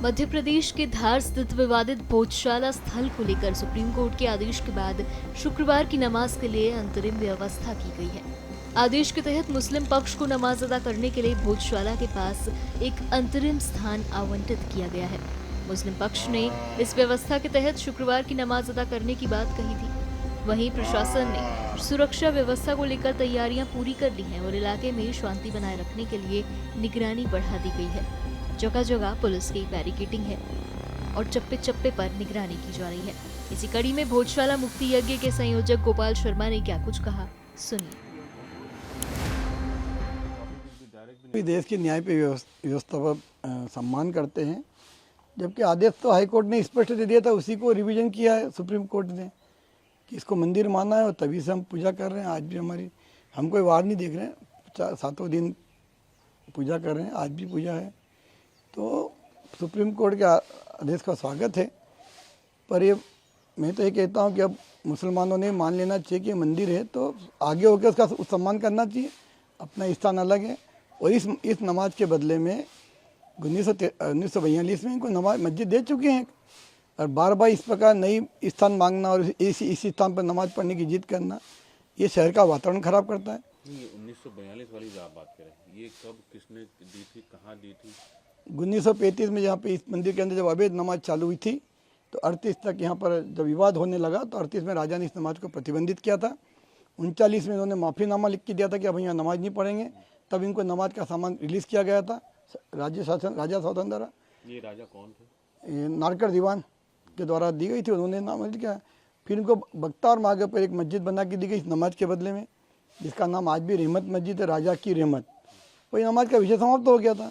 मध्य प्रदेश के धार स्थित विवादित भोजशाला स्थल को लेकर सुप्रीम कोर्ट के आदेश के बाद शुक्रवार की नमाज के लिए अंतरिम व्यवस्था की गई है। आदेश के तहत मुस्लिम पक्ष को नमाज अदा करने के लिए भोजशाला के पास एक अंतरिम स्थान आवंटित किया गया है। मुस्लिम पक्ष ने इस व्यवस्था के तहत शुक्रवार की नमाज अदा करने की बात कही थी। वहीं प्रशासन ने सुरक्षा व्यवस्था को लेकर तैयारियां पूरी कर ली हैं और इलाके में शांति बनाए रखने के लिए निगरानी बढ़ा दी गई है। जगह जगह पुलिस की बैरिकेडिंग है और चप्पे चप्पे पर निगरानी की जा रही है। इसी कड़ी में भोजशाला मुक्ति यज्ञ के संयोजक गोपाल शर्मा ने क्या कुछ कहा, सुनिए। देश की न्याय व्यवस्था पर सम्मान करते हैं, जबकि आदेश तो हाई कोर्ट ने स्पष्ट दे दिया था, उसी को रिवीजन किया है सुप्रीम कोर्ट ने कि इसको मंदिर माना है और तभी से हम पूजा कर रहे हैं। आज भी हम कोई वार नहीं देख रहे हैं, 7वें दिन पूजा कर रहे हैं, आज भी पूजा है। तो सुप्रीम कोर्ट के आदेश का स्वागत है, पर ये मैं तो ये कहता हूँ कि अब मुसलमानों ने मान लेना चाहिए कि मंदिर है तो आगे होकर उसका सम्मान करना चाहिए। अपना स्थान अलग है और इस नमाज के बदले में 1942 में इनको नमाज मस्जिद दे चुके हैं और बार बार इस प्रकार नई स्थान मांगना और इस स्थान पर नमाज पढ़ने की जिद करना, ये शहर का वातावरण खराब करता है। 1942 वाली जो आप बात कर रहे हैं, ये कब किसने दी थी, कहाँ दी थी? 1935 में यहाँ पे इस मंदिर के अंदर जब अवैध नमाज चालू हुई थी तो 38 तक यहाँ पर जब विवाद होने लगा तो 38 में राजा ने इस नमाज को प्रतिबंधित किया था। 39 में इन्होंने माफ़ीनामा लिख के दिया था कि अब यहाँ नमाज नहीं पढ़ेंगे, तब इनको नमाज का सामान रिलीज़ किया गया था राजा शासन द्वारा। ये राजा कौन थे? ये नारकर दीवान के द्वारा दी गई थी, उन्होंने नमाज किया। फिर इनको बख्ता और मार्ग पर एक मस्जिद बना के दी गई इस नमाज के बदले में, जिसका नाम आज भी रहमत मस्जिद है, राजा की रहमत। वही नमाज का विषय समाप्त हो गया था।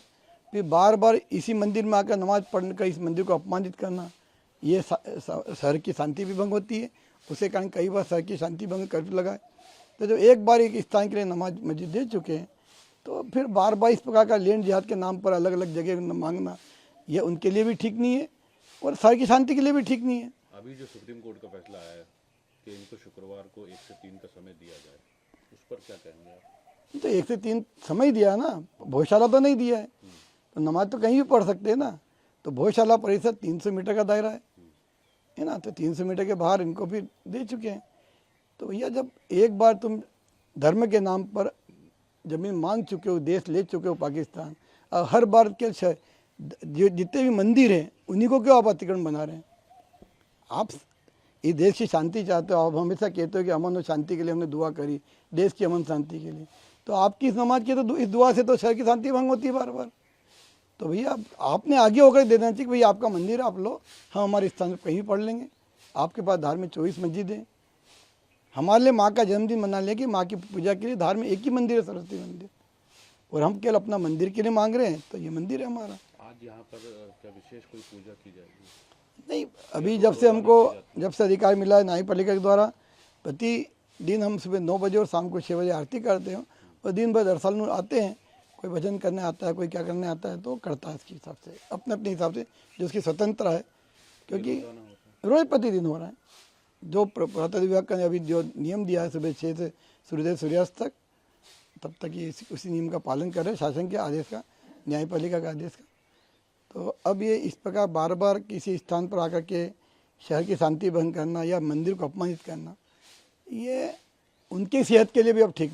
फिर बार बार इसी मंदिर में आकर नमाज पढ़ने का, इस मंदिर को अपमानित करना, ये शहर की शांति भी भंग होती है। उसके कारण कई बार शहर की शांति भंग कर्फ्यू लगाए। तो जब एक बार एक स्थान के लिए नमाज मस्जिद दे चुके हैं तो फिर बार बार इस प्रकार का लैंड जिहाद के नाम पर अलग अलग जगह मांगना, यह उनके लिए भी ठीक नहीं है और शहर की शांति के लिए भी ठीक नहीं है। अभी जो सुप्रीम कोर्ट का फैसला आया है कि इनको शुक्रवार को 1 से 3 का समय दिया जाए, उस पर क्या कहेंगे आप? तो 1 से 3 समय दिया है ना, भोजशाला तो नहीं दिया है, तो नमाज तो कहीं भी पढ़ सकते हैं ना। तो भोजशाला परिसर 300 मीटर का दायरा है ना, तो 300 मीटर के बाहर इनको भी दे चुके हैं। तो भैया जब एक बार तुम धर्म के नाम पर जमीन मांग चुके हो, देश ले चुके हो पाकिस्तान, और हर बार के जितने भी मंदिर हैं उन्हीं को क्यों आप अतिक्रमण बना रहे हैं? आप इस देश की शांति चाहते हो, आप हमेशा कहते हो कि अमन और शांति के लिए हमने दुआ करी, देश की अमन शांति के लिए। तो आपकी इस नमाज की तो इस दुआ से तो शहर की शांति भंग होती है बार बार। तो भैया आपने आगे होकर दे देना चाहिए कि भैया आपका मंदिर है, आप लो, हम हमारे स्थान पर कहीं पढ़ लेंगे। आपके पास धार में 24 मस्जिद है, हमारे लिए माँ का जन्मदिन मना लें कि माँ की पूजा के लिए धार में एक ही मंदिर है, सरस्वती मंदिर, और हम केवल अपना मंदिर के लिए मांग रहे हैं, तो ये मंदिर है हमारा। आज यहाँ पर क्या विशेष कोई पूजा की जाएगी? नहीं, अभी जब से अधिकार मिला है न्यायपालिका के द्वारा, प्रतिदिन हम सुबह 9 बजे और शाम को 6 बजे आरती करते हैं और दिन भर दरअसल आते हैं, कोई भजन करने आता है, कोई क्या करने आता है, तो करता है इसके हिसाब से, अपने अपने हिसाब से जो उसकी स्वतंत्रता है, क्योंकि रोज़ प्रतिदिन हो रहा है। जो पुरातत्व विभाग का अभी जो नियम दिया है सुबह 6 से सूर्योदय सूर्यास्त तक, तब तक ये उसी नियम का पालन कर रहे हैं, शासन के आदेश का, न्यायपालिका का आदेश का। तो अब ये इस प्रकार बार बार किसी स्थान पर आकर के शहर की शांति भंग करना या मंदिर को अपमानित करना, ये उनकी सेहत के लिए भी अब ठीक